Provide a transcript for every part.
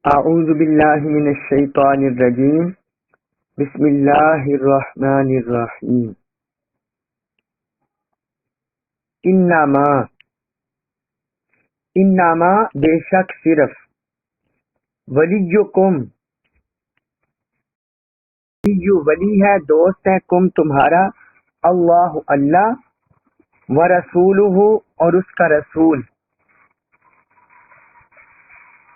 اعوذ باللہ من الشیطان الرجیم بسم اللہ الرحمن الرحیم انما بے شک صرف ولیکم ولی ہے دوست ہے کم تمہارا اللہ اللہ ورسولہ اور اس کا رسول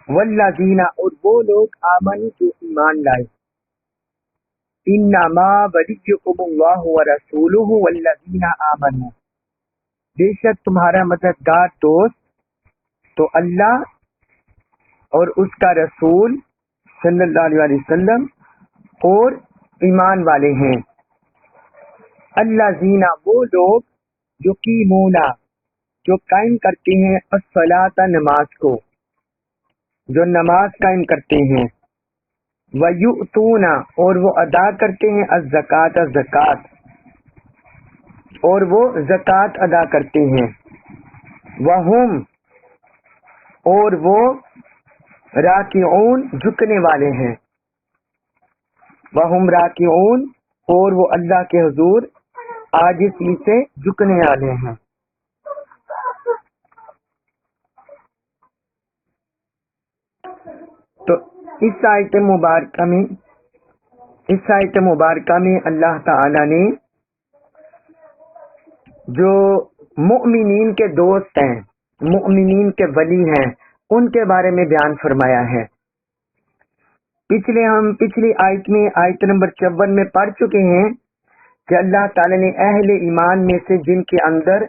والذین اور وہ لوگ آمنوا جو ایمان لائے انما ولیکم اللہ ورسولہ والذین آمنوا بے شک تمہارا مددگار دوست تو اللہ اور اس کا رسول صلی اللہ علیہ وسلم اور ایمان والے ہیں الذین وہ لوگ یقیمون جو قائم کرتے ہیں الصلاۃ نماز کو جو نماز قائم کرتے ہیں وَيُؤْتُونَ اور وہ ادا کرتے ہیں الزکوٰۃ زکوٰۃ اور وہ زکوٰۃ ادا کرتے ہیں وَهُمْ اور وہ راکعون جھکنے والے ہیں وَهُمْ راکعون اور وہ اللہ کے حضور عاجزی سے جھکنے والے ہیں تو اس آیت مبارکہ میں اللہ تعالی نے جو مؤمنین کے دوست ہیں مؤمنین کے ولی ہیں ان کے بارے میں بیان فرمایا ہے پچھلی آیت میں آیت نمبر 54 میں پڑھ چکے ہیں کہ اللہ تعالی نے اہل ایمان میں سے جن کے اندر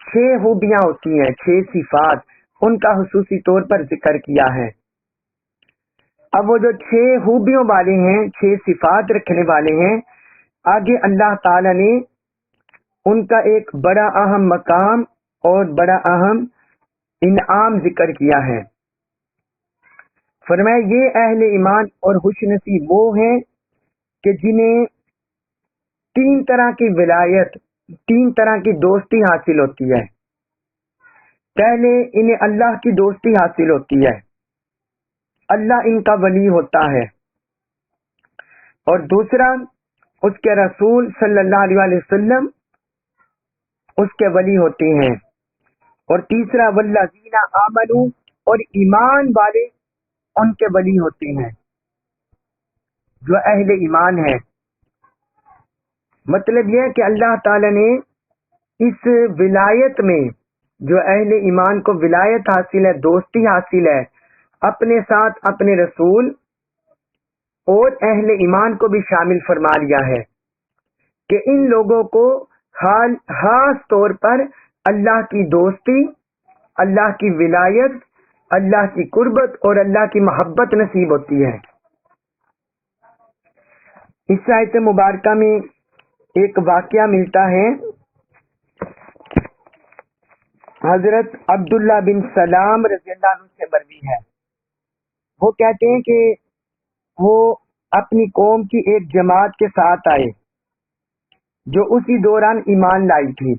6 خوبیاں ہوتی ہیں 6 صفات ان کا خصوصی طور پر ذکر کیا ہے اب وہ جو 6 خوبیوں والے ہیں 6 صفات رکھنے والے ہیں آگے اللہ تعالی نے ان کا ایک بڑا اہم مقام اور بڑا اہم انعام ذکر کیا ہے فرمایا یہ اہل ایمان اور خوش نصیب وہ ہیں کہ جنہیں 3 طرح کی ولایت 3 طرح کی دوستی حاصل ہوتی ہے پہلے انہیں اللہ کی دوستی حاصل ہوتی ہے اللہ ان کا ولی ہوتا ہے اور دوسرا اس کے رسول صلی اللہ علیہ وسلم اس کے ولی ہوتے ہیں اور تیسرا والذین آمنوا اور ایمان والے ان کے ولی ہوتے ہیں جو اہل ایمان ہیں مطلب یہ ہے کہ اللہ تعالی نے اس ولایت میں جو اہل ایمان کو ولایت حاصل ہے دوستی حاصل ہے اپنے ساتھ اپنے رسول اور اہل ایمان کو بھی شامل فرما لیا ہے کہ ان لوگوں کو خاص طور پر اللہ کی دوستی اللہ کی ولایت اللہ کی قربت اور اللہ کی محبت نصیب ہوتی ہے اس آیت مبارکہ میں ایک واقعہ ملتا ہے حضرت عبداللہ بن سلام رضی اللہ عنہ سے مروی ہے وہ کہتے ہیں کہ وہ اپنی قوم کی ایک جماعت کے ساتھ آئے جو اسی دوران ایمان لائی تھی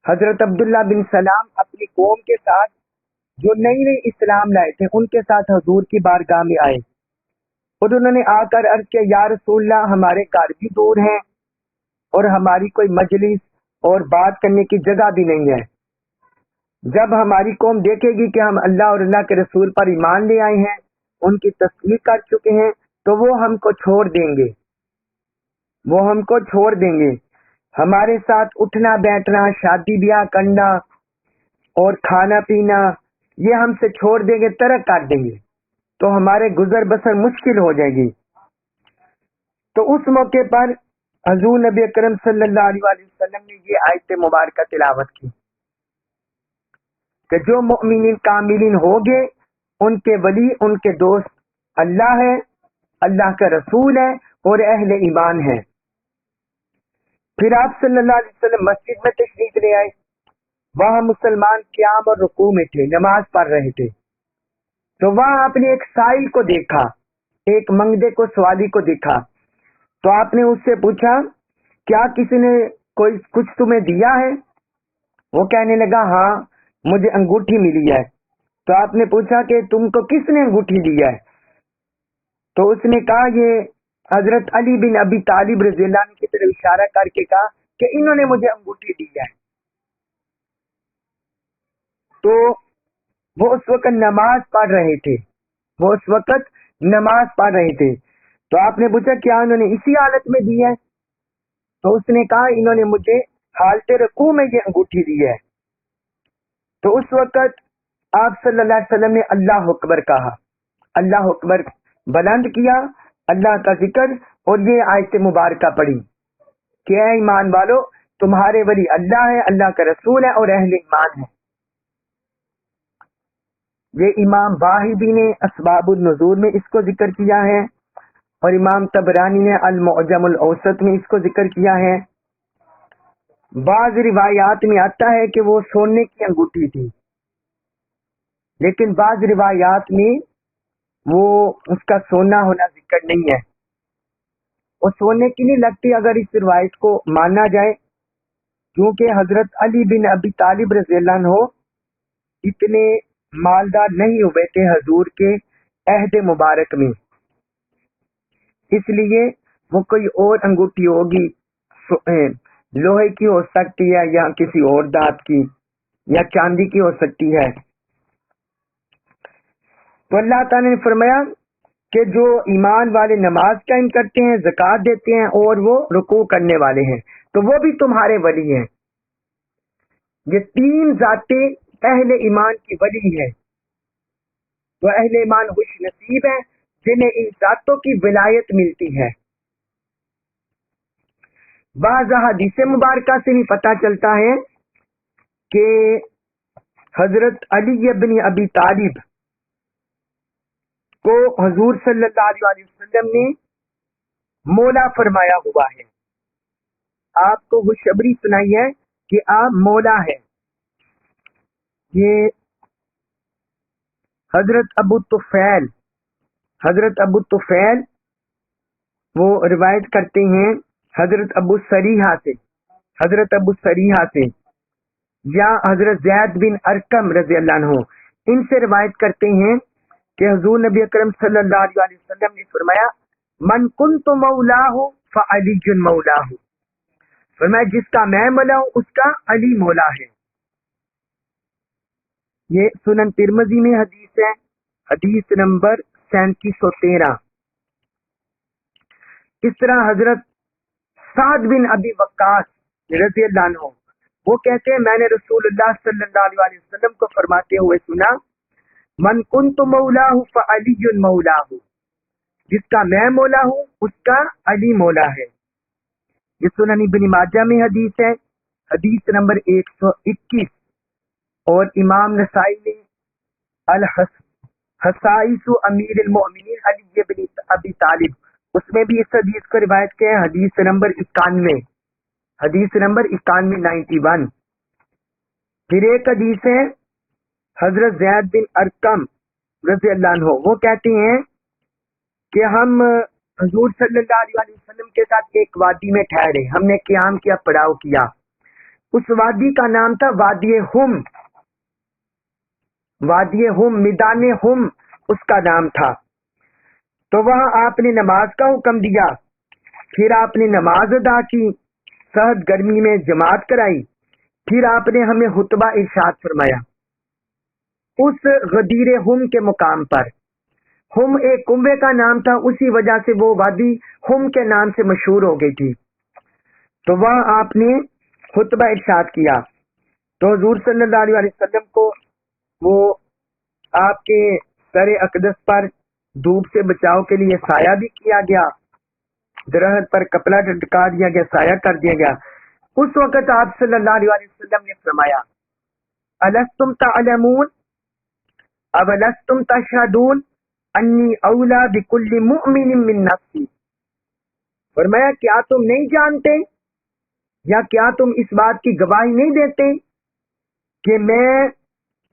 حضرت عبداللہ بن سلام اپنی قوم کے ساتھ جو نئی اسلام لائے تھے ان کے ساتھ حضور کی بارگاہ میں آئے اور انہوں نے آ کر عرض کیا یا رسول اللہ ہمارے گھر بھی دور ہیں اور ہماری کوئی مجلس اور بات کرنے کی جگہ بھی نہیں ہے جب ہماری قوم دیکھے گی کہ ہم اللہ اور اللہ کے رسول پر ایمان لے آئے ہیں ان کی تصدیق کر چکے ہیں تو وہ ہم کو چھوڑ دیں گے ہمارے ساتھ اٹھنا بیٹھنا شادی بیاہ کرنا اور کھانا پینا یہ ہم سے چھوڑ دیں گے ترک کر دیں گے تو ہمارے گزر بسر مشکل ہو جائے گی تو اس موقع پر حضور نبی اکرم صلی اللہ علیہ وسلم نے یہ آیت مبارکہ تلاوت کی کہ جو مؤمنین کاملین ہوگے ان کے ولی ان کے دوست اللہ ہے اللہ کا رسول ہے اور اہل ایمان ہے پھر آپ صلی اللہ علیہ وسلم مسجد میں تشریف لے آئے وہاں مسلمان قیام اور رکوع میں تھے نماز پڑھ رہے تھے تو وہاں آپ نے ایک سائل کو دیکھا ایک منگدے کو سوالی کو دیکھا تو آپ نے اس سے پوچھا کیا کسی نے کوئی کچھ تمہیں دیا ہے وہ کہنے لگا ہاں مجھے انگوٹھی ملی ہے تو آپ نے پوچھا کہ تم کو کس نے انگوٹھی دیا ہے؟ تو اس نے کہا یہ حضرت علی بن ابی طالب رضی اللہ عنہ کی طرف اشارہ کر کے کہا کہ انہوں نے مجھے انگوٹھی دی ہے. تو وہ اس وقت نماز پڑھ رہے تھے، تو آپ نے پوچھا کیا انہوں نے اسی حالت میں دی ہے؟ تو اس نے کہا انہوں نے مجھے حالت رکوع میں یہ انگوٹھی دی ہے. تو اس وقت آپ صلی اللہ علیہ وسلم نے اللہ اکبر کہا، اللہ اکبر بلند کیا، اللہ کا ذکر، اور یہ آیت مبارکہ پڑھی کہ اے ایمان والو تمہارے ولی اللہ ہے، اللہ کا رسول ہے اور اہل ایمان ہے. یہ امام باہبی نے اسباب النزول میں اس کو ذکر کیا ہے، اور امام طبرانی نے المعجم الاوسط میں اس کو ذکر کیا ہے. بعض روایات میں آتا ہے کہ وہ سونے کی انگوٹھی تھی، لیکن بعض روایات میں وہ اس کا سونا ہونا ذکر نہیں ہے. وہ سونے کی نہیں لگتی اگر اس روایت کو مانا جائے، کیونکہ حضرت علی بن ابی طالب رضی اللہ عنہ اتنے مالدار نہیں ہوئے تھے حضور کے عہد مبارک میں، اس لیے وہ کوئی اور انگوٹھی ہوگی، لوہے کی ہو سکتی ہے یا کسی اور دھات کی یا چاندی کی ہو سکتی ہے. تو اللہ تعالی نے فرمایا کہ جو ایمان والے نماز قائم کرتے ہیں، زکوٰۃ دیتے ہیں اور وہ رکوع کرنے والے ہیں تو وہ بھی تمہارے ولی ہیں. یہ تین ذاتیں اہل ایمان کی ولی ہیں. وہ اہل ایمان خوش نصیب ہیں جنہیں ان ذاتوں کی ولایت ملتی ہے. بعض حدیث مبارکہ سے بھی پتہ چلتا ہے کہ حضرت علی بن ابی طالب کو حضور صلی اللہ علیہ وسلم نے مولا فرمایا ہوا ہے. آپ کو خوشخبری سنائی ہے کہ آپ مولا ہے. یہ حضرت ابو طفیل وہ روایت کرتے ہیں حضرت ابو سریحہ سے یا حضرت زید بن ارقم رضی اللہ عنہ ان سے روایت کرتے ہیں کہ حضور نبی اکرم صلی اللہ علیہ وسلم نے فرمایا من کنت مولاہ فعلی مولاہ، فرمایا جس کا میں مولا ہوں اس کا علی مولا ہے. یہ سنن ترمذی میں حدیث ہے، حدیث نمبر 3713. اس طرح حضرت سعد بن ابی وقاص رضی اللہ عنہ وہ کہتے ہیں میں نے رسول اللہ صلی اللہ علیہ وسلم کو فرماتے ہوئے سنا من کنت مولاہ فعلی مولاہ، جس کا میں مولا ہوں اس کا علی مولا ہے. یہ سنن ابن ماجہ میں حدیث ہے، حدیث نمبر 121. اور امام نسائی نے الحسائس امیر المؤمنین علی بن ابی طالب اس میں بھی اس حدیث کو روایت کیا ہے، حدیث نمبر 91. پھر ایک حدیث ہے حضرت زید بن ارقم رضی اللہ عنہ وہ کہتے ہیں کہ ہم حضور صلی اللہ علیہ وسلم کے ساتھ ایک وادی میں ٹھہرے، ہم نے قیام کیا، پڑاؤ کیا. اس وادی کا نام تھا وادی ہم، میدان ہم اس کا نام تھا. تو وہاں آپ نے نماز کا حکم دیا، پھر آپ نے نماز ادا کی، سخت گرمی میں جماعت کرائی، پھر آپ نے ہمیں خطبہ ارشاد فرمایا اس غدیر ہم کے مقام پر. ہم ایک کنبے کا نام تھا، اسی وجہ سے وہ وادی ہم کے نام سے مشہور ہو گئی تھی. تو وہاں آپ نے خطبہ ارشاد کیا. تو حضور صلی اللہ علیہ وسلم کو وہ آپ کے سر اقدس پر دھوپ سے بچاؤ کے لیے سایہ بھی کیا گیا، درخت پر کپڑا لٹکا دیا گیا، سایہ کر دیا گیا. اس وقت آپ صلی اللہ علیہ وسلم نے فرمایا الستم تعلمون اولستم تشہدون انی اولا بکل مؤمن من نفسی، فرمایا کیا تم نہیں جانتے یا کیا تم اس بات کی گواہی نہیں دیتے کہ میں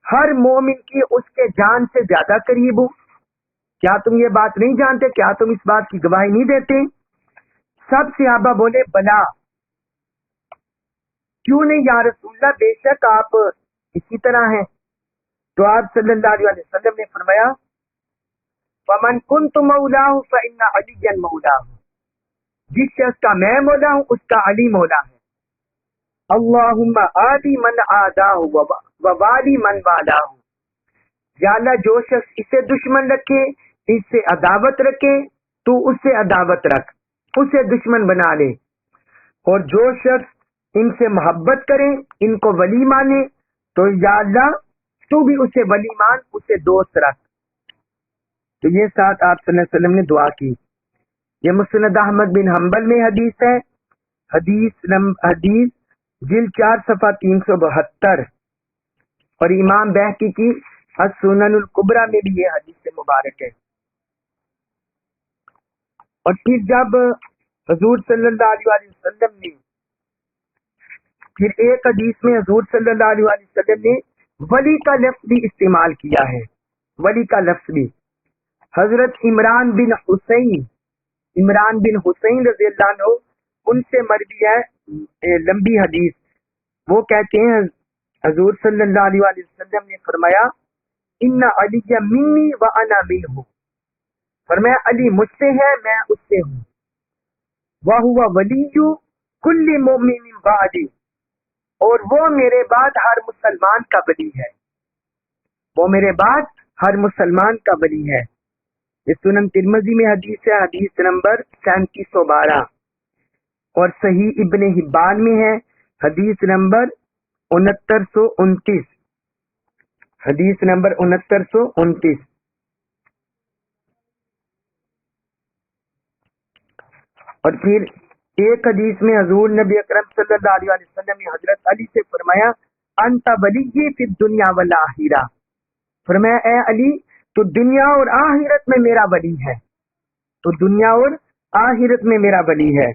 ہر مومن کی اس کے جان سے زیادہ قریب ہوں؟ کیا تم یہ بات نہیں جانتے؟ کیا تم اس بات کی گواہی نہیں دیتے؟ سب صحابہ بولے بلا، کیوں نہیں یا رسول اللہ، بے شک آپ اسی طرح ہیں. تو آپ صلی اللہ علیہ وسلم نے فرمایا فمن کنت مولاہ فإن علی مولاہ، جس شخص کا میں مولا ہوں اس کا علی مولا ہے. اللہم آدی من آداہ ووالی من والاہ، یا اللہ جو شخص اسے دشمن رکھے، اس سے عداوت رکھے، تو اس سے عداوت رکھ، اسے دشمن بنا لے. اور جو شخص ان سے محبت کرے، ان کو ولی مانے، تو یا اللہ تو بھی اسے ولی مان، اسے دوست رکھ. تو یہ ساتھ آپ صلی اللہ علیہ وسلم نے دعا کی. یہ مسند احمد بن حنبل میں حدیث ہے، حدیث جلد 4 صفحہ 372، اور امام بہقی کی السنن الکبریٰ میں بھی یہ حدیث مبارک ہے. اور پھر جب حضور صلی اللہ علیہ وسلم نے پھر ایک حدیث میں حضور صلی اللہ علیہ وسلم نے ولی کا لفظ بھی استعمال کیا ہے. ولی کا لفظ بھی حضرت عمران بن حسین رضی اللہ عنہ، ان سے مروی ہے لمبی حدیث. وہ کہتے ہیں حضور صلی اللہ علیہ وسلم نے فرمایا ان علی منی وانا منہ، فرمایا علی مجھ سے ہے میں اس سے ہوں. وہو ولی کل مومن بعدی، اور وہ میرے بعد ہر مسلمان کا ولی ہے. وہ میرے بعد ہر مسلمان کا ولی ہے. یہ سنن ترمذی میں حدیث ہے، حدیث نمبر 3712، اور صحیح ابن حبان میں ہے حدیث نمبر 6929، حدیث نمبر 6929. اور پھر ایک حدیث میں حضور نبی اکرم صلی اللہ علیہ وسلم نے حضرت علی سے فرمایا انت ولی فی الدنیا والآخرہ، فرمایا اے علی تو دنیا اور آخرت میں میرا ولی ہے، تو دنیا اور آخرت میں میرا ولی ہے.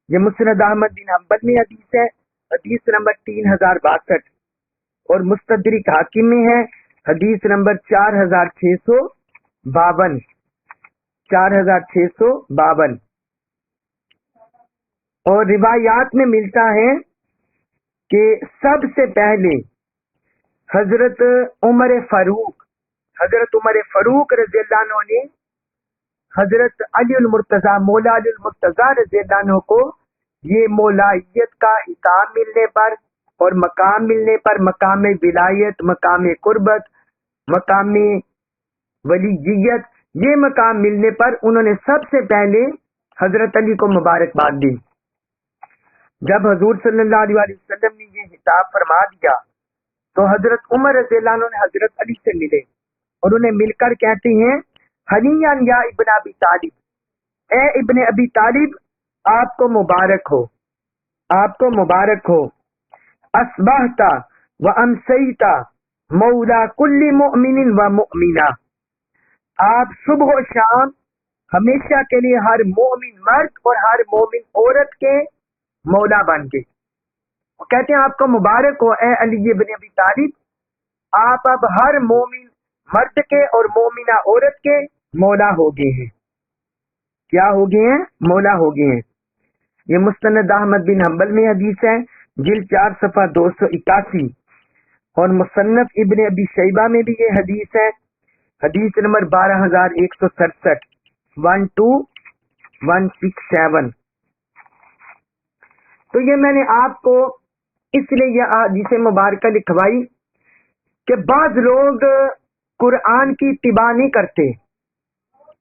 یہ مسند احمد بن حنبل میں حدیث ہے، حدیث نمبر 3062، اور مستدرک حاکم میں ہے حدیث نمبر 4652، 4652. اور روایات میں ملتا ہے کہ سب سے پہلے حضرت عمر فاروق رضی اللہ عنہ نے حضرت علی المرتضیٰ مولا علی المرتضیٰ رضی اللہ عنہ کو یہ مولائیت کا حکام ملنے پر اور مقام ملنے پر، مقام ولایت، مقام قربت، مقام ولییت، یہ مقام ملنے پر انہوں نے سب سے پہلے حضرت علی کو مبارکباد دی. جب حضور صلی اللہ علیہ وسلم نے یہ خطاب فرما دیا تو حضرت عمر رضی اللہ عنہ نے حضرت علی سے ملے، اور انہیں مل کر کہتے ہیں ہنیئا یا ابن ابی طالب، اے ابن ابی طالب آپ کو مبارک ہو، آپ کو مبارک ہو. اصبحت و امسیت مولا کل مؤمن و مؤمنہ، آپ صبح و شام ہمیشہ کے لیے ہر مومن مرد اور ہر مومن عورت کے مولا بن گئے. وہ کہتے ہیں آپ کو مبارک ہو اے علی بن ابی طالب، آپ اب ہر مومن مرد کے اور مومنہ عورت کے مولا ہو گئے ہیں. کیا ہو گئے ہیں؟ مولا ہو گئے ہیں. یہ مستند احمد بن حنبل میں حدیث ہے، جلد 4 صفحہ 281، اور مصنف ابن ابی شیبہ میں بھی یہ حدیث ہے، حدیث نمبر 12167، 12167. تو یہ میں نے آپ کو اس لیے یہ حدیث مبارکہ لکھوائی کہ بعض لوگ قرآن کی اتباع نہیں کرتے،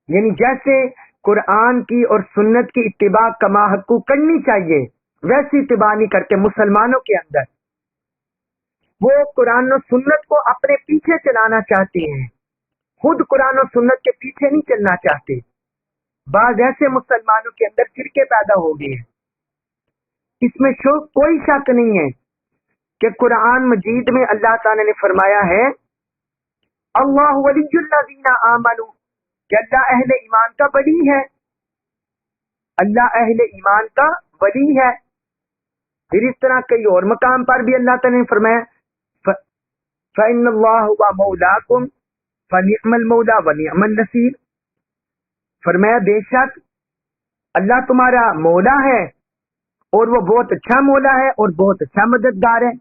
یعنی جیسے قرآن کی اور سنت کی اتباع کما حقو کرنی چاہیے ویسی اتباع نہیں کرتے. مسلمانوں کے اندر وہ قرآن و سنت کو اپنے پیچھے چلانا چاہتے ہیں، خود قرآن و سنت کے پیچھے نہیں چلنا چاہتے. بعض ایسے مسلمانوں کے اندر فرقے پیدا ہو گئے ہیں. اس میں کوئی شک نہیں ہے کہ قرآن مجید میں اللہ تعالی نے فرمایا ہے اللہ ولی الذین آمنوا، کہ اللہ اہل ایمان کا ولی ہے، اللہ اہل ایمان کا ولی ہے. پھر اس طرح کئی اور مقام پر بھی اللہ تعالی نے فرمایا فإن اللہ هو مولاکم فنعم المولا ونعم النصیر، فرمایا بے شک اللہ تمہارا مولا ہے اور وہ بہت اچھا مولا ہے اور بہت اچھا مددگار ہے.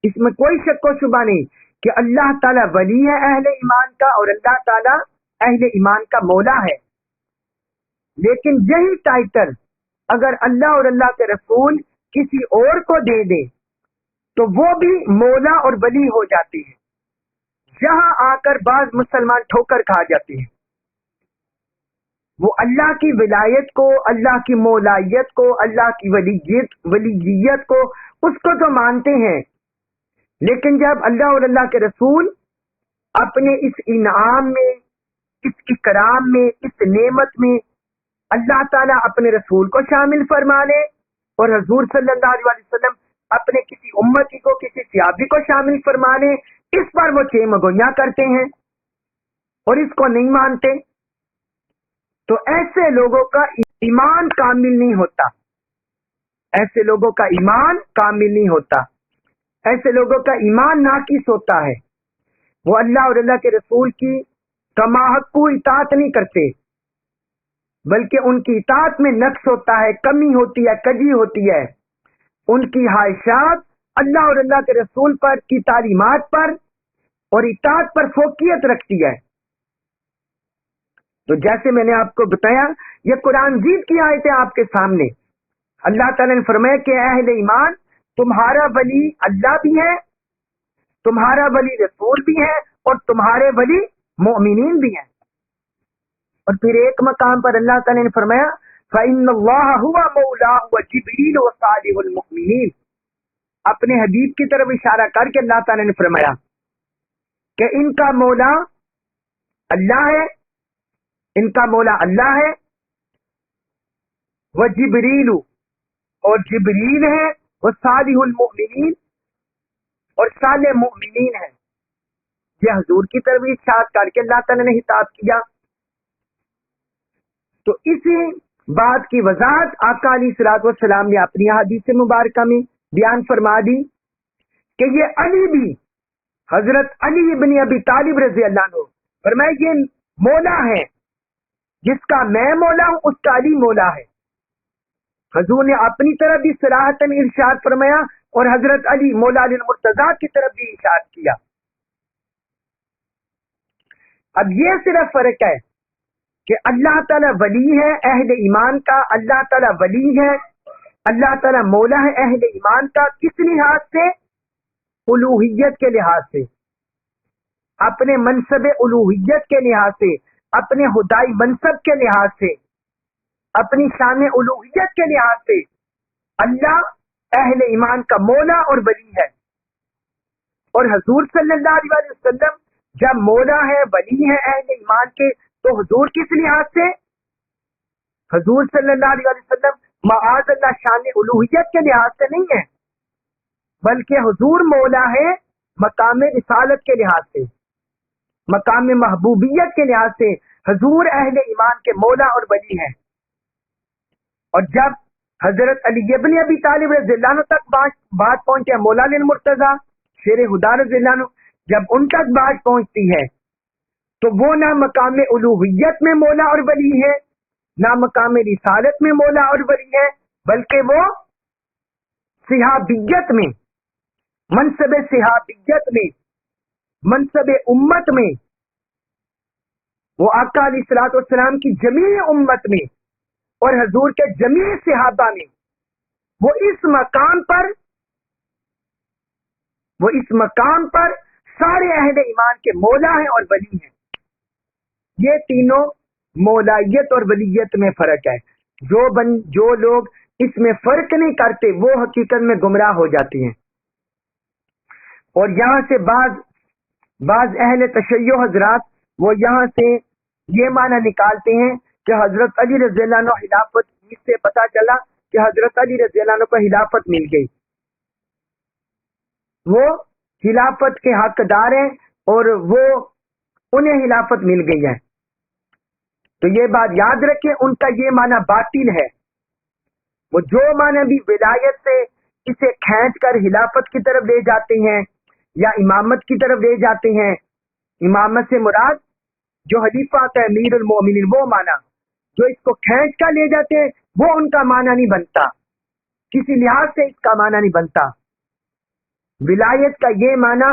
اس میں کوئی شک و شبہ نہیں کہ اللہ تعالیٰ ولی ہے اہل ایمان کا اور اللہ تعالیٰ اہل ایمان کا مولا ہے. لیکن یہی ٹائٹل اگر اللہ اور اللہ کے رسول کسی اور کو دے دے تو وہ بھی مولا اور ولی ہو جاتے ہیں. یہاں آ کر بعض مسلمان ٹھوکر کھا جاتے ہیں. وہ اللہ کی ولایت کو، اللہ کی مولائیت کو، اللہ کی ولیت کو، اس کو تو مانتے ہیں، لیکن جب اللہ اور اللہ کے رسول اپنے اس انعام میں، اس اکرام میں، اس نعمت میں اللہ تعالیٰ اپنے رسول کو شامل فرما لے اور حضور صلی اللہ علیہ وسلم اپنے کسی امتی کو، کسی صحابی کو شامل فرما لے، اس پر وہ چیمگویاں کرتے ہیں اور اس کو نہیں مانتے. تو ایسے لوگوں کا ایمان کامل نہیں ہوتا، ایسے لوگوں کا ایمان کامل نہیں ہوتا، ایسے لوگوں کا ایمان ناقص ہوتا ہے. وہ اللہ اور اللہ کے رسول کی کماحق اطاعت نہیں کرتے، بلکہ ان کی اطاعت میں نقص ہوتا ہے، کمی ہوتی ہے، کجی ہوتی ہے. ان کی خواہشات اللہ اور اللہ کے رسول پر کی تعلیمات پر اور اطاعت پر فوقیت رکھتی ہے. تو جیسے میں نے آپ کو بتایا، یہ قرآن جیت کی آیت ہے آپ کے سامنے. اللہ تعالیٰ نے فرمایا کہ اہل ایمان تمہارا ولی اللہ بھی ہے، تمہارا ولی رسول بھی ہے اور تمہارے ولی مومنین بھی ہیں. اور پھر ایک مقام پر اللہ تعالیٰ نے فرمایا فَإِنَّ اللَّهَ هُوَ مَوْلَاهُ وَجِبْرِيلُ وَصَالِحُ الْمُؤْمِنِينَ. اپنے حبیب کی طرف اشارہ کر کے اللہ تعالیٰ نے فرمایا کہ ان کا مولا اللہ ہے، ان کا مولا اللہ ہے، وجبریل اور جبریل ہے، وصالح المؤمنین اور صالح مؤمنین ہے. یہ حضور کی طرف اشارہ کر کے اللہ تعالیٰ نے خطاب کیا. تو اسی بات کی وضاحت آقا علیہ الصلوۃ والسلام نے اپنی حدیث مبارکہ میں بیان فرما دی کہ یہ علی بھی، حضرت علی ابن ابی طالب رضی اللہ عنہ فرمایا یہ مولا ہے، جس کا میں مولا ہوں اس کا علی مولا ہے. حضور نے اپنی طرف بھی صراحتاً ارشاد فرمایا اور حضرت علی مولا علی المرتضیٰ کی طرف بھی ارشاد کیا. اب یہ صرف فرق ہے کہ اللہ تعالیٰ ولی ہے اہل ایمان کا، اللہ تعالیٰ ولی ہے، اللہ تعالیٰ مولا ہے اہل ایمان کا. کس لحاظ سے؟ الوہیت کے لحاظ سے، اپنے منصب الوہیت کے لحاظ سے، اپنے خدائی منصب کے لحاظ سے، اپنی شان الوہیت کے لحاظ سے اللہ اہل ایمان کا مولا اور ولی ہے. اور حضور صلی اللہ علیہ وسلم جب مولا ہے، ولی ہے اہل ایمان کے، تو حضور کس لحاظ سے؟ حضور صلی اللہ علیہ وسلم معاذ اللہ شان الوہیت کے لحاظ سے نہیں ہے، بلکہ حضور مولا ہے مقام رسالت کے لحاظ سے، مقام محبوبیت کے لحاظ سے حضور اہل ایمان کے مولا اور ولی ہیں. اور جب حضرت علی ابن ابی طالب رضی اللہ عنہ تک بات پہنچے، مولا علی المرتضیٰ شیر خدا رضی اللہ عنہ جب ان تک بات پہنچتی ہے تو وہ نہ مقام الوہیت میں مولا اور ولی ہے، نہ مقام رسالت میں مولا اور ولی ہے، بلکہ وہ صحابیت میں، منصب صحابیت میں، منصب امت میں، وہ آقا علیہ الصلوۃ والسلام کی جمیع امت میں اور حضور کے جمیع صحابہ میں وہ اس مقام پر سارے اہل ایمان کے مولا ہیں اور ولی ہیں. یہ تینوں مولائیت اور ولیت میں فرق ہے. جو لوگ اس میں فرق نہیں کرتے وہ حقیقت میں گمراہ ہو جاتے ہیں. اور یہاں سے بعض اہل تشیع حضرات وہ یہاں سے یہ معنی نکالتے ہیں کہ حضرت علی رضی اللہ عنہ خلافت، اس سے پتہ چلا کہ حضرت علی رضی اللہ عنہ کو خلافت مل گئی، وہ خلافت کے حقدار ہیں اور وہ انہیں خلافت مل گئی ہے. تو یہ بات یاد رکھیں، ان کا یہ معنی باطل ہے. وہ جو معنی بھی ولایت سے اسے کھینچ کر خلافت کی طرف لے جاتے ہیں یا امامت کی طرف لے جاتے ہیں، امامت سے مراد جو خلیفہ کا امیر المومنین، وہ معنی جو اس کو کھینچ کر لے جاتے ہیں وہ ان کا معنی نہیں بنتا، کسی لحاظ سے اس کا معنی نہیں بنتا. ولایت کا یہ معنی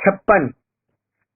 56,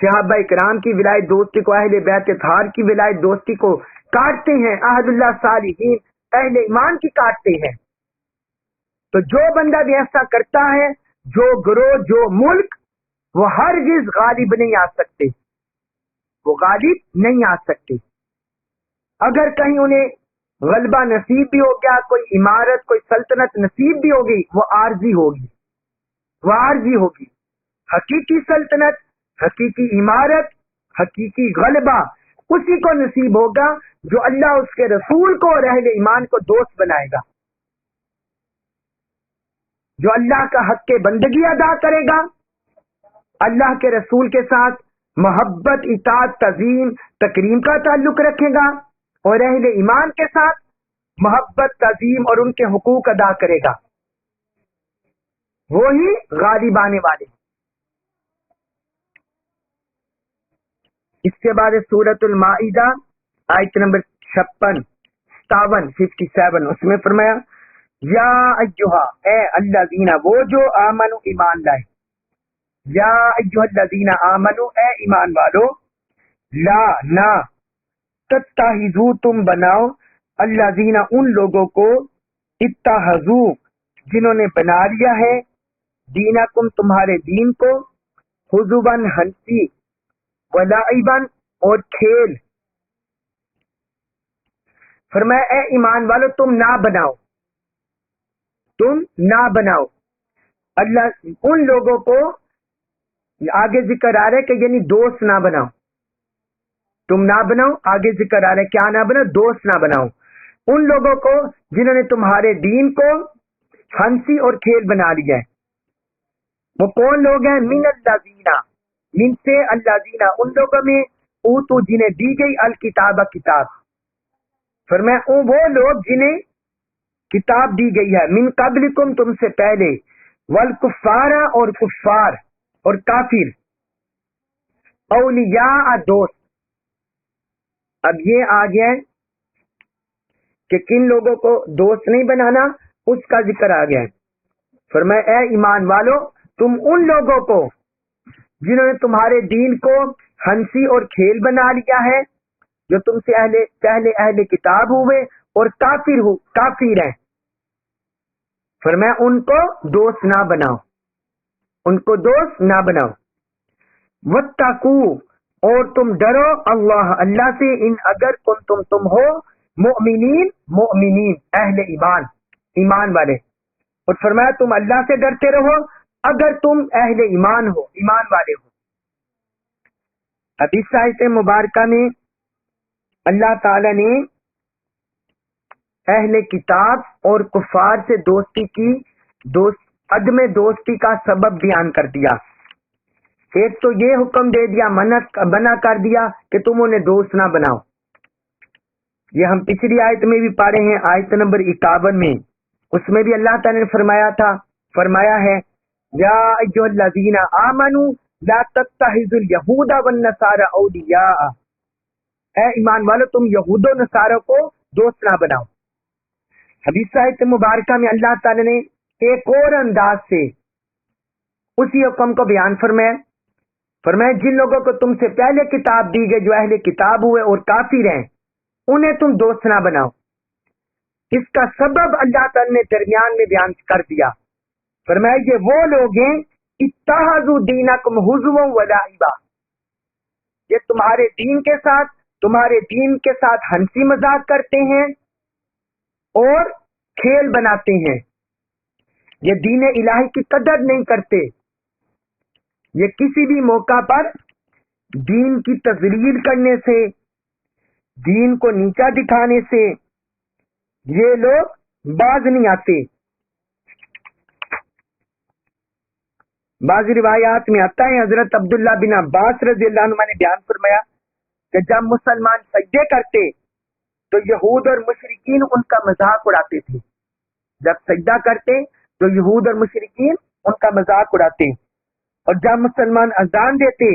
صحابہ کرام کی ولایت دوستی کو، اہل بیت اطہار کی ولایت دوستی کو کاٹتے ہیں، عہد اللہ صالحین اہل ایمان کی کاٹتے ہیں۔ تو جو بندہ بھی ایسا کرتا ہے، جو گروہ، جو ملک، وہ ہرگز غالب نہیں آ سکتے، وہ غالب نہیں آ سکتے۔ اگر کہیں انہیں غلبہ نصیب بھی ہو گیا، کوئی عمارت، کوئی سلطنت نصیب بھی ہوگی، وہ عارضی ہوگی، وہ عارضی ہوگی۔ حقیقی سلطنت، حقیقی عمارت، حقیقی غلبہ اسی کو نصیب ہوگا جو اللہ اس کے رسول کو اور اہل ایمان کو دوست بنائے گا، جو اللہ کا حق بندگی ادا کرے گا، اللہ کے رسول کے ساتھ محبت، اطاعت، تعظیم، تکریم کا تعلق رکھے گا، اور اہل ایمان کے ساتھ محبت، تعظیم اور ان کے حقوق ادا کرے گا، وہی غالب آنے والے۔ اس کے بعد سورۃ المائدہ آیت نمبر 56، 57، اس میں فرمایا یا ایہا، اے الذین، وہ جو آمنو، ایمان لائے، یا ایہا الذین آمنو، اے ایمان والو، لا، نہ، تتخذوا، تم بناؤ، الذین، ان لوگوں کو، اتخذوا، جنہوں نے بنا لیا ہے، دینکم، تمہارے دین کو، ہزوا، ہنسی، ولعبا، اور کھیل۔ فرمایا اے ایمان والو تم نہ بناؤ، تم نہ بناؤ اللہ ان لوگوں کو، آگے ذکر آ رہا ہے کہ یعنی دوست نہ بناؤ، تم نہ بناؤ، آگے ذکر آ رہا ہے کیا نہ بناؤ، دوست نہ بناؤ ان لوگوں کو جنہوں نے تمہارے دین کو ہنسی اور کھیل بنا لیا ہے۔ وہ کون لوگ ہیں؟ من الذین، من سے، الذین، ان لوگوں میں، اوتو، جنہیں دی گئی، الکتاب، کتاب۔ فرمایا وہ لوگ جنہیں کتاب دی گئی ہے، من قبلکم، تم سے پہلے، والکفار، اور کفار اور کافر، اولیاء، دوست۔ اب یہ آ گیا ہے کہ کن لوگوں کو دوست نہیں بنانا، اس کا ذکر آ گیا ہے۔ فرمایا اے ایمان والو تم ان لوگوں کو جنہوں نے تمہارے دین کو ہنسی اور کھیل بنا لیا ہے، جو تم سے پہلے اہل کتاب ہوئے اور کافر ہیں، فرمایا ان کو دوست نہ بناؤ، ان کو دوست نہ بناؤ۔ واتقوا، اور تم ڈرو، اللہ سے، ان اگر تم ہو مؤمنین، اہل ایمان والے۔ اور فرمایا تم اللہ سے ڈرتے رہو اگر تم اہل ایمان ہو، ایمان والے ہو۔ اب اس آیت مبارکہ میں اللہ تعالی نے اہل کتاب اور کفار سے دوستی کی، عدم دوستی کا سبب بیان کر دیا۔ ایک تو یہ حکم دے دیا، منع کر دیا کہ تم انہیں دوست نہ بناؤ۔ یہ ہم پچھلی آیت میں بھی پڑھے ہیں، آیت نمبر 51 میں، اس میں بھی اللہ تعالی نے فرمایا ہے یا ایھا الذین آمنوا لا تتخذوا الیہود والنصارى اولیاء، اے ایمان والو تم یہود و نصارہ کو دوست نہ بناؤ۔ حدیث آیت مبارکہ میں اللہ تعالی نے ایک اور انداز سے اسی حکم کو بیان فرمایا جن لوگوں کو تم سے پہلے کتاب دی گئی، جو اہل کتاب ہوئے اور کافر ہیں، انہیں تم دوست نہ بناؤ۔ اس کا سبب اللہ تعالی نے درمیان میں بیان کر دیا، فرمایا یہ وہ لوگ ہیں اتخذوا دینکم ہزوا ولعبا، یہ تمہارے دین کے ساتھ ہنسی مذاق کرتے ہیں اور کھیل بناتے ہیں، یہ دین الہی کی قدر نہیں کرتے، یہ کسی بھی موقع پر دین کی تذلیل کرنے سے، دین کو نیچا دکھانے سے یہ لوگ باز نہیں آتے۔ بعض روایات میں آتا ہے حضرت عبداللہ بن عباس رضی اللہ عنہ نے بیان فرمایا کہ جب مسلمان سجدے کرتے تو یہود اور مشرکین ان کا مذاق اڑاتے تھے، جب سجدہ کرتے تو یہود اور مشرکین ان کا مذاق اڑاتے، اور جب مسلمان اذان دیتے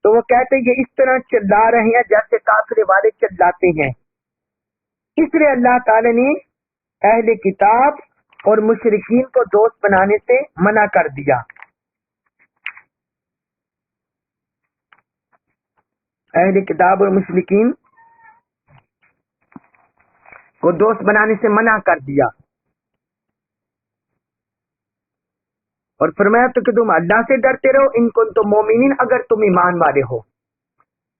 تو وہ کہتے یہ اس طرح چلا رہے ہیں جیسے کافر والے چلاتے ہیں۔ اس لیے اللہ تعالی نے اہل کتاب اور مشرکین کو دوست بنانے سے منع کر دیا۔ اہل کتاب اور مشرکین کو دوست بنانے سے منع کر دیا اور فرمایا تو کہ تم اللہ سے ڈرتے رہو ان کنتم مومنین، اگر تم ایمان والے ہو،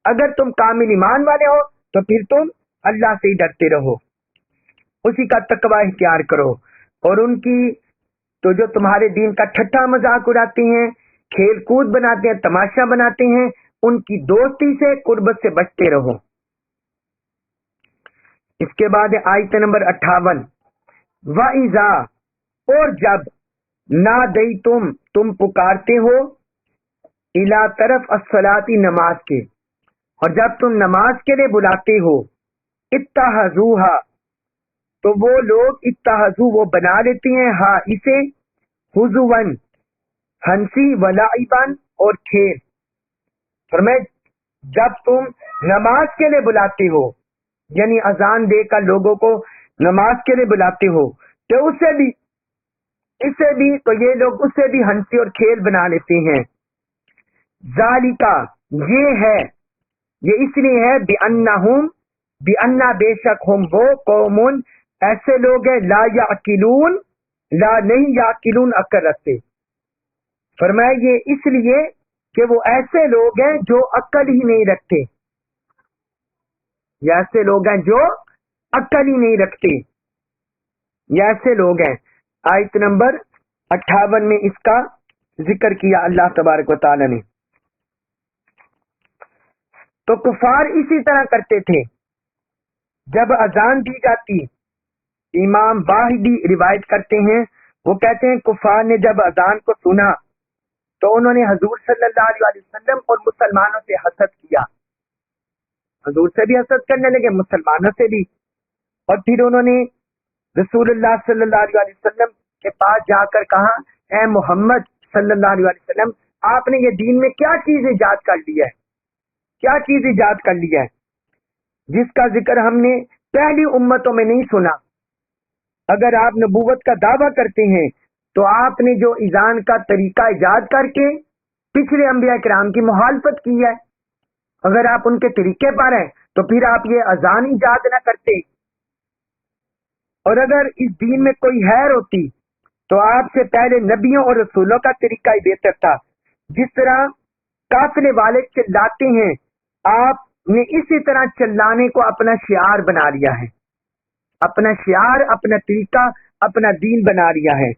اگر تم کامل ایمان والے ہو تو پھر تم اللہ سے ہی ڈرتے رہو، اسی کا تقوی اختیار کرو۔ اور ان کی تو جو تمہارے دین کا ٹھٹا مذاق اڑاتے ہیں، کھیل کود بناتے ہیں، تماشا بناتے ہیں، ان کی دوستی سے، قربت سے بچتے رہو۔ اس کے بعد آیت نمبر 58، وَإِذَا، اور جب، نادیتم، تم پکارتے ہو، اِلیٰ، طرف، الصلاۃ، نماز کے، اور جب تم نماز کے لیے بلاتے ہو، اتخذوها، تو وہ لوگ اتخذو، وہ بنا لیتے ہیں، ہاں اسے، ہزواً، ہنسی، ولعباً، اور کھیل۔ فرمائے جب تم نماز کے لیے بلاتے ہو، یعنی اذان دے کر لوگوں کو نماز کے لیے بلاتے ہو، تو اسے بھی تو یہ لوگ اسے بھی ہنسی اور کھیل بنا لیتے ہیں۔ ذالکا، یہ ہے، یہ اس لیے ہے، بِأَنَّ، بے شک ہم وہ، قومون، ایسے لوگ ہیں، لا یعقلون، لا نہیں، یعقلون، عقل رکھتے۔ فرمایا یہ اس لیے کہ وہ ایسے لوگ ہیں جو عقل ہی نہیں رکھتے، یہ ایسے لوگ ہیں جو عقل ہی نہیں رکھتے، یہ ایسے لوگ ہیں۔ آیت نمبر 58 میں اس کا ذکر کیا اللہ تبارک و تعالی نے۔ تو کفار اسی طرح کرتے تھے، جب اذان دی جاتی، امام واحدی روایت کرتے ہیں، وہ کہتے ہیں کفار نے جب اذان کو سنا تو انہوں نے حضور صلی اللہ علیہ وسلم اور مسلمانوں سے حسد کیا، حضور سے بھی حسد کرنے لگے، مسلمانوں سے بھی، اور پھر انہوں نے رسول اللہ صلی اللہ علیہ وسلم کے پاس جا کر کہا، اے محمد صلی اللہ علیہ وسلم، آپ نے یہ دین میں کیا چیز ایجاد کر لی ہے، کیا چیز ایجاد کر لی ہے جس کا ذکر ہم نے پہلی امتوں میں نہیں سنا۔ اگر آپ نبوت کا دعویٰ کرتے ہیں تو آپ نے جو اذان کا طریقہ ایجاد کر کے پچھلے انبیاء کرام کی مخالفت کی ہے، اگر آپ ان کے طریقے پر ہیں تو پھر آپ یہ اذان ایجاد نہ کرتے، اور اگر اس دین میں کوئی خیر ہوتی تو آپ سے پہلے نبیوں اور رسولوں کا طریقہ ہی بہتر تھا۔ جس طرح قافلے والے چلاتے ہیں، آپ نے اسی طرح چلانے کو اپنا شعار بنا لیا ہے، اپنا شعار، اپنا طریقہ، اپنا دین بنا لیا ہے۔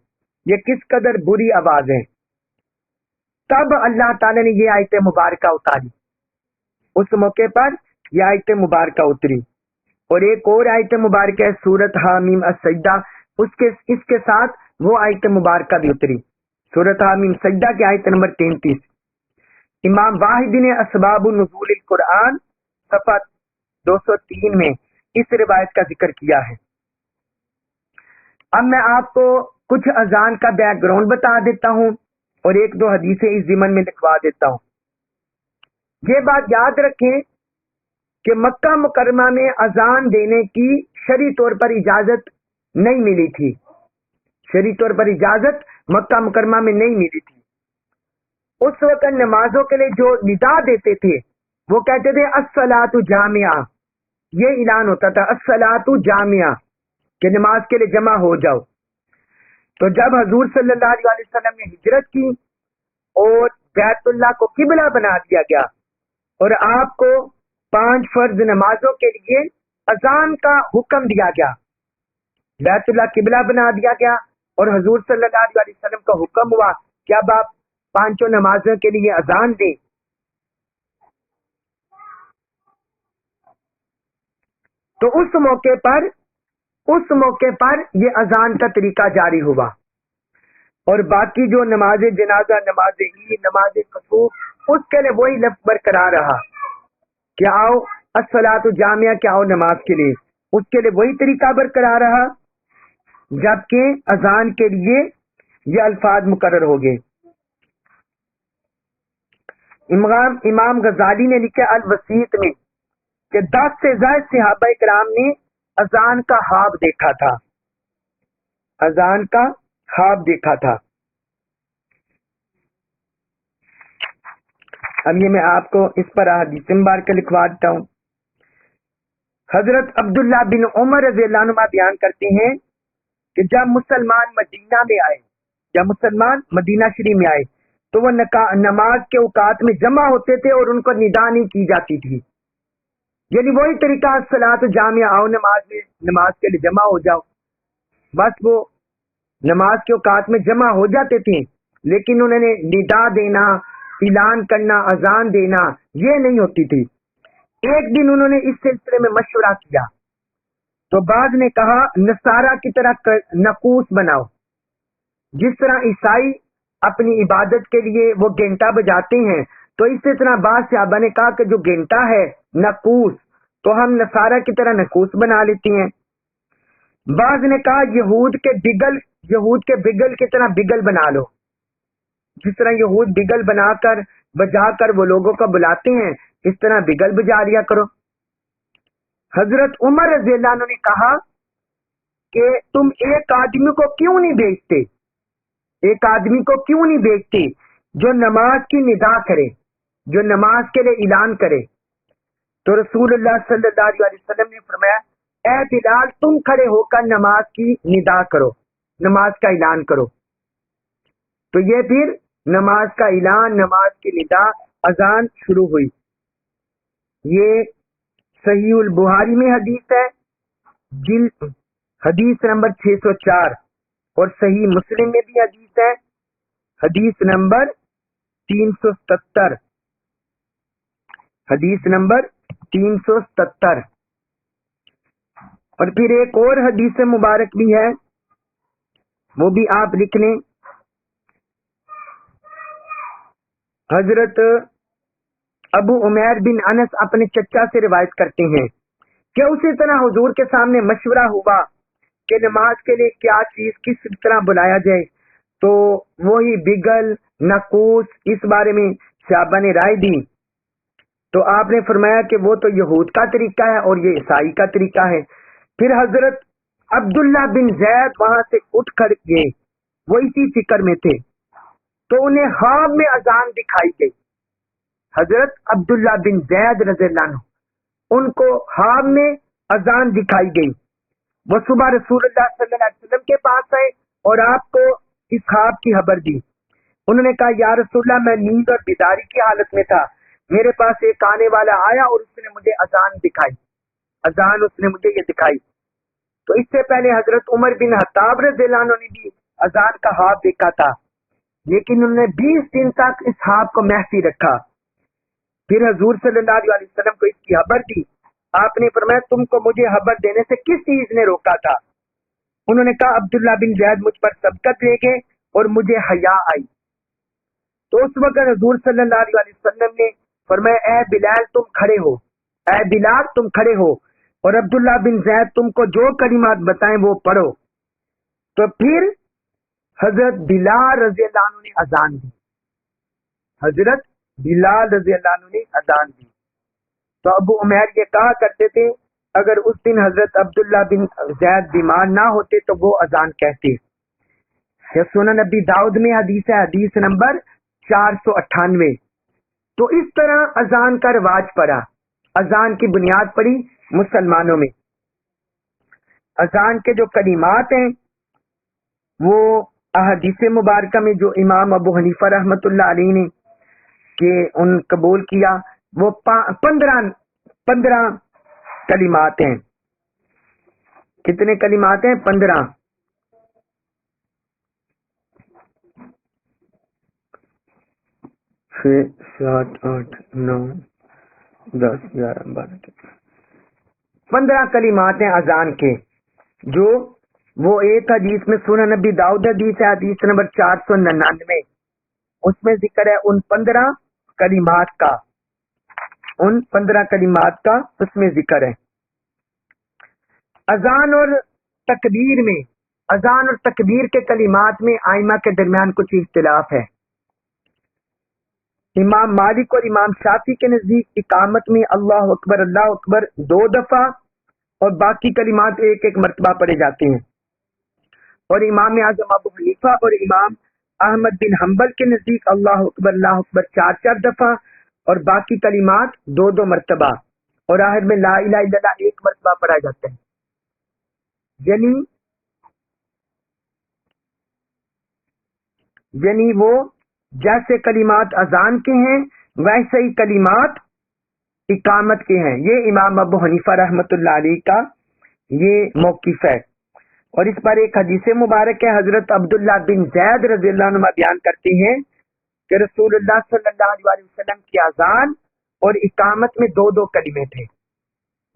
یہ کس قدر بری آواز ہے۔ تب اللہ تعالی نے یہ آیت مبارکہ اتاری، اس موقع پر یہ آیت مبارکہ اتری۔ اور ایک اور آیت مبارکہ ہے سورۃ حامیم السجدہ، اس کے ساتھ وہ آیت مبارکہ بھی اتری، سورۃ حامیم سجدہ کی آیت نمبر 33۔ امام واحدی نے اسباب نزول القرآن صفحہ 203 میں اس روایت کا ذکر کیا ہے۔ اب میں آپ کو کچھ اذان کا بیک گراؤنڈ بتا دیتا ہوں اور ایک دو حدیثیں اس ضمن میں لکھوا دیتا ہوں۔ یہ بات یاد رکھیں کہ مکہ مکرمہ میں اذان دینے کی شرعی طور پر اجازت نہیں ملی تھی، شرعی طور پر اجازت مکہ مکرمہ میں نہیں ملی تھی۔ اس وقت نمازوں کے لیے جو ندا دیتے تھے وہ کہتے تھے الصلاۃ جامعہ، یہ اعلان ہوتا تھا الصلاۃ جامعہ کہ نماز کے لیے جمع ہو جاؤ۔ تو جب حضور صلی اللہ علیہ وسلم نے ہجرت کی اور بیت اللہ کو قبلہ بنا دیا گیا اور آپ کو 5 فرض نمازوں کے لیے اذان کا حکم دیا گیا، بیت اللہ قبلہ بنا دیا گیا اور حضور صلی اللہ علیہ وسلم کا حکم ہوا کہ اب آپ 5 نمازوں کے لیے اذان دیں، تو اس موقع پر یہ اذان کا طریقہ جاری ہوا، اور باقی جو نماز جنازہ، نماز عید، نماز کسوف، اس کے لیے وہی لفظ برقرار رہا کہ آؤ الصلاۃ جامعہ، کہ آؤ نماز کے لیے، اس کے لیے وہی طریقہ برقرار رہا، جبکہ اذان کے لیے یہ الفاظ مقرر ہو گئے۔ امام غزالی نے لکھا الوسیط میں کہ 10 سے زائد صحابہ کرام نے اذان کا خواب دیکھا تھا، اذان کا خواب دیکھا تھا۔ اب یہ میں آپ کو اس پر حدیث مبارک لکھوا دیتا ہوں. حضرت عبداللہ بن عمر رضی اللہ عنہ بیان کرتے ہیں کہ جب مسلمان مدینہ میں آئے، جب مسلمان مدینہ شریف میں آئے تو وہ نماز کے اوقات میں جمع ہوتے تھے اور ان کو ندا نہیں کی جاتی تھی. یعنی وہی طریقہ الصلاۃ جامعہ، آؤ نماز کے لیے جمع ہو جاؤ، بس وہ نماز کے اوقات میں جمع ہو جاتے تھے، لیکن انہوں نے ندا دینا، اعلان کرنا، اذان دینا یہ نہیں ہوتی تھی. ایک دن انہوں نے اس سلسلے میں مشورہ کیا تو بعض نے کہا نصارہ کی طرح نقوس بناؤ، جس طرح عیسائی اپنی عبادت کے لیے وہ گھنٹہ بجاتے ہیں تو اسی طرح بعض صحابہ نے کہا کہ جو گھنٹہ ہے نقوس تو ہم نصارہ کی طرح نقوس بنا لیتے ہیں. بعض نے کہا یہود کے بگل کی طرح بگل بنا لو، جس طرح یہود بگل بجا کر وہ لوگوں کو بلاتے ہیں اس طرح بگل بجا لیا کرو. حضرت عمر رضی اللہ عنہ نے کہا کہ تم ایک آدمی کو کیوں نہیں بیچتے جو نماز کی ندا کرے، جو نماز کے لیے اعلان کرے. تو رسول اللہ صلی اللہ علیہ وسلم نے فرمایا اے بلال تم کھڑے ہو کر نماز کی ندا کرو، نماز کا اعلان کرو. تو یہ پھر نماز کا اعلان، نماز کی ندا، اذان شروع ہوئی. یہ صحیح البخاری میں حدیث ہے، حدیث نمبر 604، اور صحیح مسلم میں بھی حدیث ہے، حدیث نمبر 377، حدیث نمبر 377. اور پھر ایک اور حدیث مبارک بھی ہے، وہ بھی آپ لکھ لیں. حضرت ابو عمیر بن انس اپنے چچا سے روایت کرتے ہیں کہ اسی طرح حضور کے سامنے مشورہ ہوا کہ نماز کے لیے کیا چیز کس طرح بلایا جائے، تو وہی بگل، نقوس، اس بارے میں صحابہ نے رائے دی. تو آپ نے فرمایا کہ وہ تو یہود کا طریقہ ہے اور یہ عیسائی کا طریقہ ہے. پھر حضرت عبداللہ بن زید وہاں سے اٹھ کر گئے، وہ اسی فکر میں تھے، تو انہیں خواب میں اذان دکھائی گئی. حضرت عبداللہ بن زید رضی اللہ عنہ ان کو خواب میں اذان دکھائی گئی. وہ صبح رسول اللہ صلی اللہ علیہ وسلم کے پاس آئے اور آپ کو اس خواب کی خبر دی. انہوں نے کہا یا رسول اللہ میں نیند اور بیداری کی حالت میں تھا، میرے پاس ایک آنے والا آیا اور اس نے مجھے اذان دکھائی، اذان اس نے مجھے یہ دکھائی. تو اس سے پہلے حضرت عمر بن خطاب رضی اللہ عنہ نے بھی اذان کا خواب دیکھا تھا، لیکن انہوں نے 20 دن تک اس خواب کو مخفی رکھا. پھر حضور صلی اللہ علیہ وسلم کو اس کی خبر دی. آپ نے فرمایا تم کو مجھے خبر دینے سے کس چیز نے روکا تھا؟ انہوں نے کہا عبداللہ بن زید مجھ پر سبقت لے گئے اور مجھے حیا آئی. تو اس وقت حضور صلی اللہ علیہ وسلم نے فرمایا اے بلال تم کھڑے ہو، اے بلال تم کھڑے ہو، اور عبداللہ بن زید تم کو جو کلمات بتائیں وہ پڑھو. تو پھر حضرت بلال رضی اللہ عنہ نے اذان دی، حضرت بلال رضی اللہ عنہ نے اذان دی. تو ابو عمیر یہ کہا کرتے تھے اگر اس دن حضرت عبداللہ بن زید بیمار نہ ہوتے تو وہ اذان کہتے. یہ سنن نبی داؤد میں حدیث ہے، حدیث نمبر 498. تو اس طرح اذان کا رواج پڑا، اذان کی بنیاد پڑی مسلمانوں میں. اذان کے جو کلمات ہیں وہ احادیث مبارکہ میں جو امام ابو حنیفہ رحمۃ اللہ علیہ نے کہ ان قبول کیا وہ 15 کلمات ہیں. کتنے کلمات ہیں؟ 15. 6 7 8 9 10 11 12 15 کلمات ہیں اذان کے، جو وہ ایک حدیث میں سنن نبی داؤد حدیث ہے، حدیث نمبر 499، اس میں ذکر ہے ان 15 کلمات کا، ان 15 کلمات کا اس میں ذکر ہے. اذان اور تکبیر میں، اذان اور تکبیر کے کلمات میں ائمہ کے درمیان کچھ اختلاف ہے. امام مالک اور امام شافعی کے نزدیک اقامت میں اللہ اکبر 2 دفعہ اور باقی کلمات ایک ایک مرتبہ پڑھے جاتے ہیں، اور امام اعظم ابو حنیفہ اور امام احمد بن حنبل کے نزدیک اللہ اکبر 4 دفعہ اور باقی کلمات 2 مرتبہ، اور آخر میں لا الہ الا اللہ 1 مرتبہ پڑھا جاتا ہے. یعنی وہ جیسے کلمات اذان کے ہیں ویسے ہی کلمات اقامت کے ہیں. یہ امام ابو حنیفہ رحمۃ اللہ علیہ کا یہ موقف ہے. اور اس پر ایک حدیث مبارک ہے، حضرت عبداللہ بن زید رضی اللہ عنہ بیان کرتے ہیں کہ رسول اللہ صلی اللہ علیہ وسلم کی اذان اور اقامت میں 2 کلمے تھے.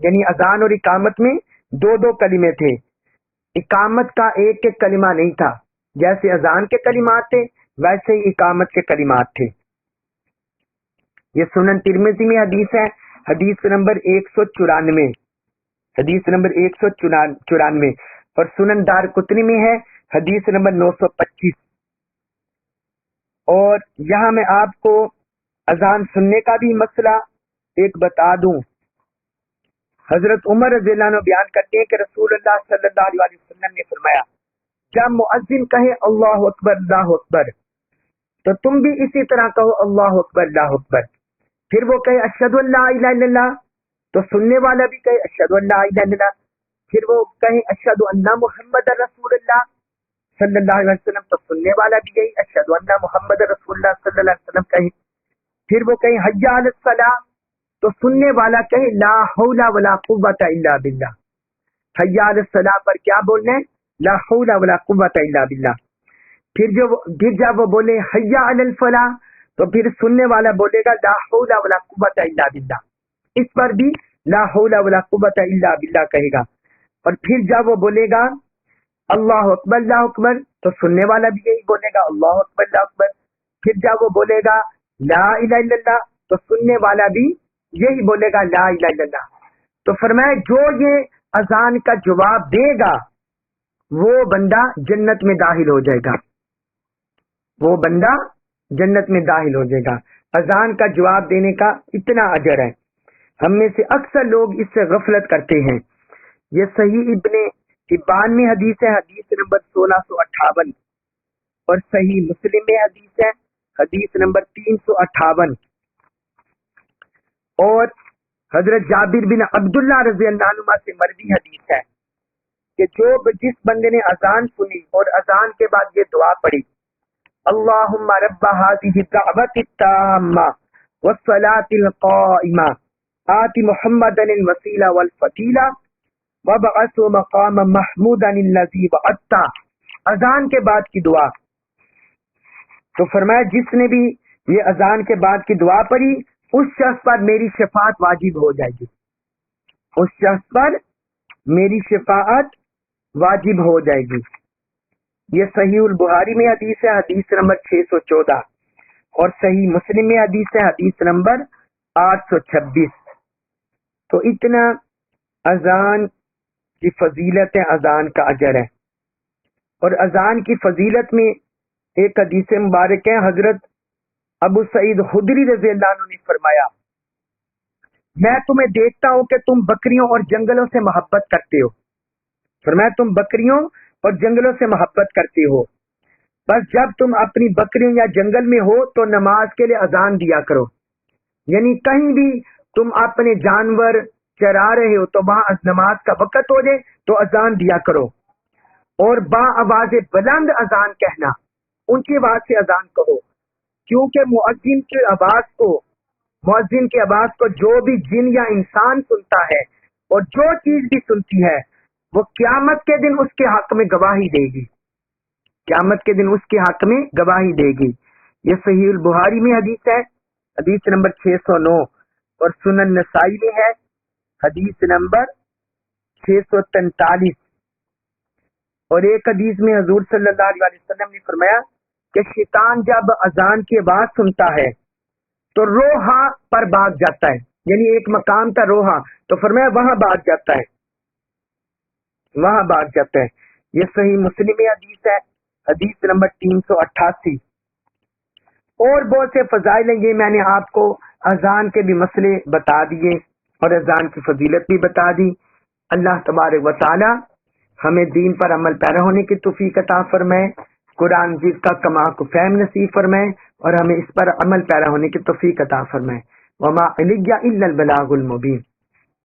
یعنی اذان اور اقامت میں 2 کلمے تھے. اقامت کا ایک کلمہ نہیں تھا، جیسے اذان کے کلمات تھے ویسے ہی اقامت کے کلمات تھے. یہ سنن ترمذی میں حدیث ہے، حدیث نمبر 194، حدیث نمبر 194، اور سنن دار قطنی میں ہے حدیث نمبر 925. اور یہاں میں آپ کو اذان سننے کا بھی مسئلہ ایک بتا دوں. حضرت عمر رضی اللہ عنہ بیان کرتے ہیں کہ رسول اللہ صلی اللہ علیہ وسلم نے فرمایا جب مؤذن کہے اللہ اکبر اللہ اکبر تو تم بھی اسی طرح کہو اللہ اکبر اللہ اکبر. پھر وہ کہے اشہد ان لا الہ الا اللہ تو سننے والا بھی کہے اشہد ان لا الہ الا اللہ. پھر وہ کہے اشہد ان محمد رسول اللہ صلی اللہ علیہ وسلم تو سننے والا بھی یہی اشہد ان محمد رسول اللہ صلی اللہ علیہ وسلم کہے. پھر وہ کہے حی علی الصلاۃ تو سننے والا کہے لا حول ولا قوت الا باللہ. حی علی الصلاۃ پر کیا بولنا ہے؟ لا حول ولا قوت الا باللہ. پھر جب وہ بولے حی علی الفلاح تو پھر سننے والا بولے گا لا حول ولا قوت الا باللہ. اس پر بھی لا حول ولا قوت الا باللہ کہے گا. اور پھر جب وہ بولے گا اللہ اکبر تو سننے والا بھی یہی بولے گا اللہ اکبر. پھر جب وہ بولے گا لا الہ الا اللہ تو سننے والا بھی یہی بولے گا لا الہ الا اللہ. تو فرمایا جو یہ اذان کا جواب دے گا وہ بندہ جنت میں داخل ہو جائے گا، وہ بندہ جنت میں داخل ہو جائے گا. اذان کا جواب دینے کا اتنا اجر ہے. ہم میں سے اکثر لوگ اس سے غفلت کرتے ہیں. یہ صحیح ابن حبان میں حدیث ہے، حدیث نمبر 1658، اور صحیح مسلم میں حدیث ہے، حدیث نمبر 358. اور حضرت جابر بن عبداللہ رضی اللہ عنہ سے مروی حدیث ہے کہ جس بندے نے اذان سنی اور اذان کے بعد یہ دعا پڑھی اللہم رب هذه الدعوة التامة والصلاة القائمة آت محمدا الوسیلہ والفضیلہ وابعثه مقاما محمودا الذی وعدتہ، اذان کے بعد کی دعا. تو فرمایا جس نے بھی یہ اذان کے بعد کی دعا پڑھی اس شخص پر میری شفاعت واجب ہو جائے گی، اس شخص پر میری شفاعت واجب ہو جائے گی. یہ صحیح البخاری میں حدیث ہے، حدیث نمبر 614، اور صحیح مسلم میں حدیث ہے، حدیث نمبر 826. تو اتنا اذان کی فضیلت ہے، اذان کا اجر ہے. اور اذان کی فضیلت میں ایک حدیث مبارک ہے، حضرت ابو سعید خدری رضی اللہ عنہ نے فرمایا میں تمہیں دیکھتا ہوں کہ تم بکریوں اور جنگلوں سے محبت کرتے ہو. فرمایا تم بکریوں اور جنگلوں سے محبت کرتے ہو، بس جب تم اپنی بکریوں یا جنگل میں ہو تو نماز کے لیے اذان دیا کرو. یعنی کہیں بھی تم اپنے جانور چرا رہے ہو تو وہاں نماز کا وقت ہو جائے تو اذان دیا کرو. اور با آواز بلند اذان کہنا، اونچی آواز سے اذان کہو، کیونکہ مؤذن کی آواز کو جو بھی جن یا انسان سنتا ہے اور جو چیز بھی سنتی ہے وہ قیامت کے دن اس کے حق میں گواہی دے گی، قیامت کے دن اس کے حق میں گواہی دے گی. یہ صحیح البخاری میں حدیث ہے، حدیث نمبر 609، اور سنن نسائی میں ہے، حدیث نمبر 643. اور ایک حدیث میں حضور صلی اللہ علیہ وسلم نے فرمایا کہ شیطان جب اذان کی آواز سنتا ہے تو روحا پر بھاگ جاتا ہے. یعنی ایک مقام تھا روحا، تو فرمایا وہاں بھاگ جاتا ہے، وہاں بھاگ جاتا ہے. یہ صحیح مسلم میں حدیث ہے، حدیث نمبر 388. اور بہت سے فضائل ہیں. یہ میں نے آپ کو اذان کے بھی مسئلے بتا دیے اور اذان کی فضیلت بھی بتا دی. اللہ تبارک و تعالی ہمیں دین پر عمل پیرا ہونے کی توفیق عطا فرمائے، قرآن جیت کا کما کو فہم نصیب فرمائے، اور ہمیں اس پر عمل پیرا ہونے کی توفیق عطا فرمائے. وما علیہ الا البلاغ المبین.